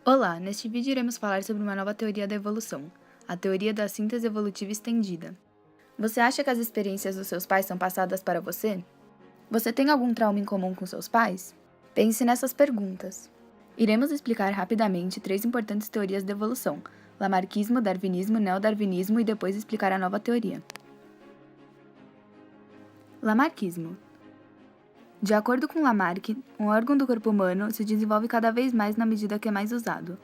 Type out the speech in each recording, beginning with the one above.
Olá, neste vídeo iremos falar sobre uma nova teoria da evolução, a teoria da síntese evolutiva estendida. Você acha que as experiências dos seus pais são passadas para você? Você tem algum trauma em comum com seus pais? Pense nessas perguntas. Iremos explicar rapidamente 3 importantes teorias da evolução: lamarckismo, darwinismo, neodarwinismo e depois explicar a nova teoria. Lamarckismo. De acordo com Lamarck, um órgão do corpo humano se desenvolve cada vez mais na medida que é mais usado.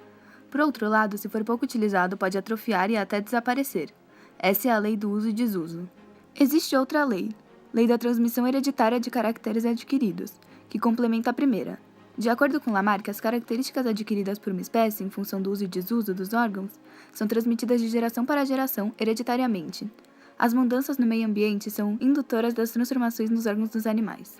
Por outro lado, se for pouco utilizado, pode atrofiar e até desaparecer. Essa é a lei do uso e desuso. Existe outra lei da transmissão hereditária de caracteres adquiridos, que complementa a primeira. De acordo com Lamarck, as características adquiridas por uma espécie em função do uso e desuso dos órgãos são transmitidas de geração para geração hereditariamente. As mudanças no meio ambiente são indutoras das transformações nos órgãos dos animais.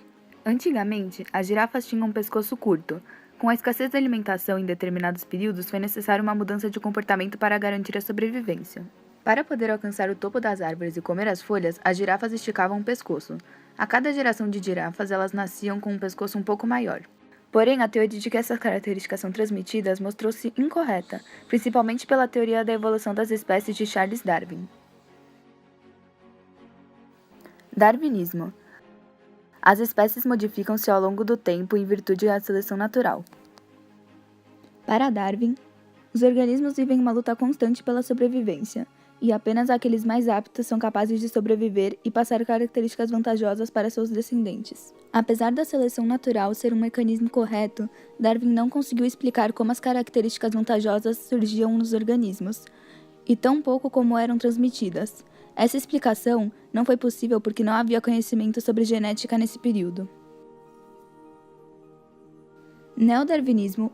Antigamente, as girafas tinham um pescoço curto. Com a escassez da alimentação em determinados períodos, foi necessária uma mudança de comportamento para garantir a sobrevivência. Para poder alcançar o topo das árvores e comer as folhas, as girafas esticavam o pescoço. A cada geração de girafas, elas nasciam com um pescoço um pouco maior. Porém, a teoria de que essas características são transmitidas mostrou-se incorreta, principalmente pela teoria da evolução das espécies de Charles Darwin. Darwinismo. As espécies modificam-se ao longo do tempo em virtude da seleção natural. Para Darwin, os organismos vivem uma luta constante pela sobrevivência, e apenas aqueles mais aptos são capazes de sobreviver e passar características vantajosas para seus descendentes. Apesar da seleção natural ser um mecanismo correto, Darwin não conseguiu explicar como as características vantajosas surgiam nos organismos, e tão pouco como eram transmitidas. Essa explicação não foi possível porque não havia conhecimento sobre genética nesse período. Neodarwinismo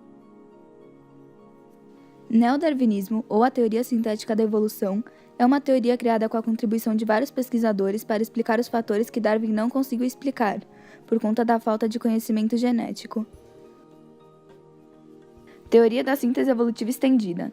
ou a teoria sintética da evolução é uma teoria criada com a contribuição de vários pesquisadores para explicar os fatores que Darwin não conseguiu explicar, por conta da falta de conhecimento genético. Teoria da síntese evolutiva estendida.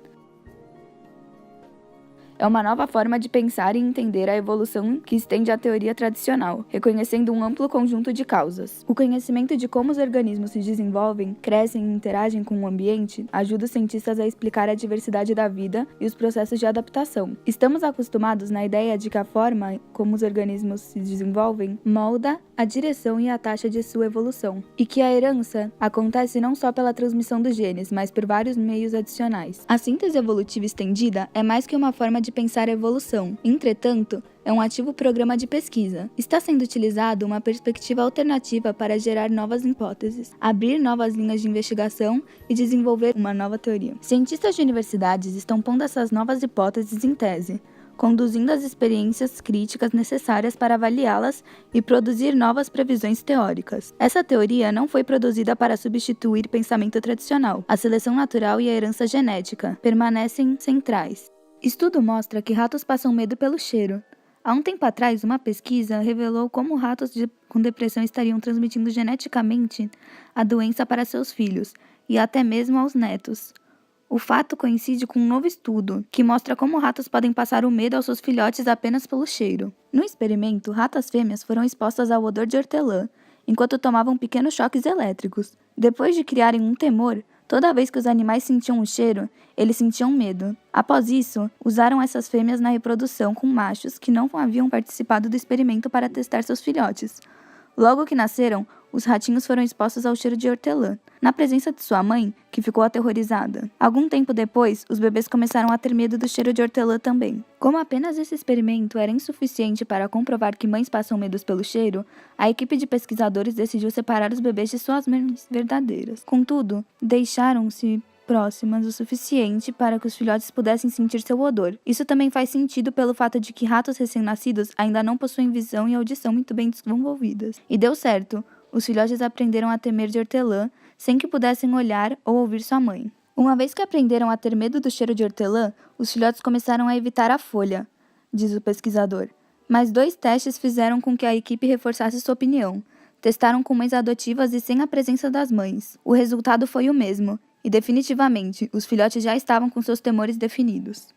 É uma nova forma de pensar e entender a evolução que estende à teoria tradicional, reconhecendo um amplo conjunto de causas. O conhecimento de como os organismos se desenvolvem, crescem e interagem com o ambiente ajuda os cientistas a explicar a diversidade da vida e os processos de adaptação. Estamos acostumados na ideia de que a forma como os organismos se desenvolvem molda a direção e a taxa de sua evolução, e que a herança acontece não só pela transmissão dos genes, mas por vários meios adicionais. A síntese evolutiva estendida é mais que uma forma de pensar a evolução. Entretanto, é um ativo programa de pesquisa. Está sendo utilizado uma perspectiva alternativa para gerar novas hipóteses, abrir novas linhas de investigação e desenvolver uma nova teoria. Cientistas de universidades estão pondo essas novas hipóteses em tese, conduzindo as experiências críticas necessárias para avaliá-las e produzir novas previsões teóricas. Essa teoria não foi produzida para substituir pensamento tradicional. A seleção natural e a herança genética permanecem centrais. Estudo mostra que ratos passam medo pelo cheiro. Há um tempo atrás, uma pesquisa revelou como ratos com depressão estariam transmitindo geneticamente a doença para seus filhos e até mesmo aos netos. O fato coincide com um novo estudo, que mostra como ratos podem passar o medo aos seus filhotes apenas pelo cheiro. No experimento, ratas fêmeas foram expostas ao odor de hortelã, enquanto tomavam pequenos choques elétricos. Depois de criarem um temor, toda vez que os animais sentiam o cheiro, eles sentiam medo. Após isso, usaram essas fêmeas na reprodução com machos que não haviam participado do experimento para testar seus filhotes. Logo que nasceram, os ratinhos foram expostos ao cheiro de hortelã, na presença de sua mãe, que ficou aterrorizada. Algum tempo depois, os bebês começaram a ter medo do cheiro de hortelã também. Como apenas esse experimento era insuficiente para comprovar que mães passam medos pelo cheiro, a equipe de pesquisadores decidiu separar os bebês de suas mães verdadeiras. Contudo, deixaram-se próximas o suficiente para que os filhotes pudessem sentir seu odor. Isso também faz sentido pelo fato de que ratos recém-nascidos ainda não possuem visão e audição muito bem desenvolvidas. E deu certo. Os filhotes aprenderam a temer de hortelã sem que pudessem olhar ou ouvir sua mãe. Uma vez que aprenderam a ter medo do cheiro de hortelã, os filhotes começaram a evitar a folha, diz o pesquisador. Mas 2 testes fizeram com que a equipe reforçasse sua opinião. Testaram com mães adotivas e sem a presença das mães. O resultado foi o mesmo, e definitivamente, os filhotes já estavam com seus temores definidos.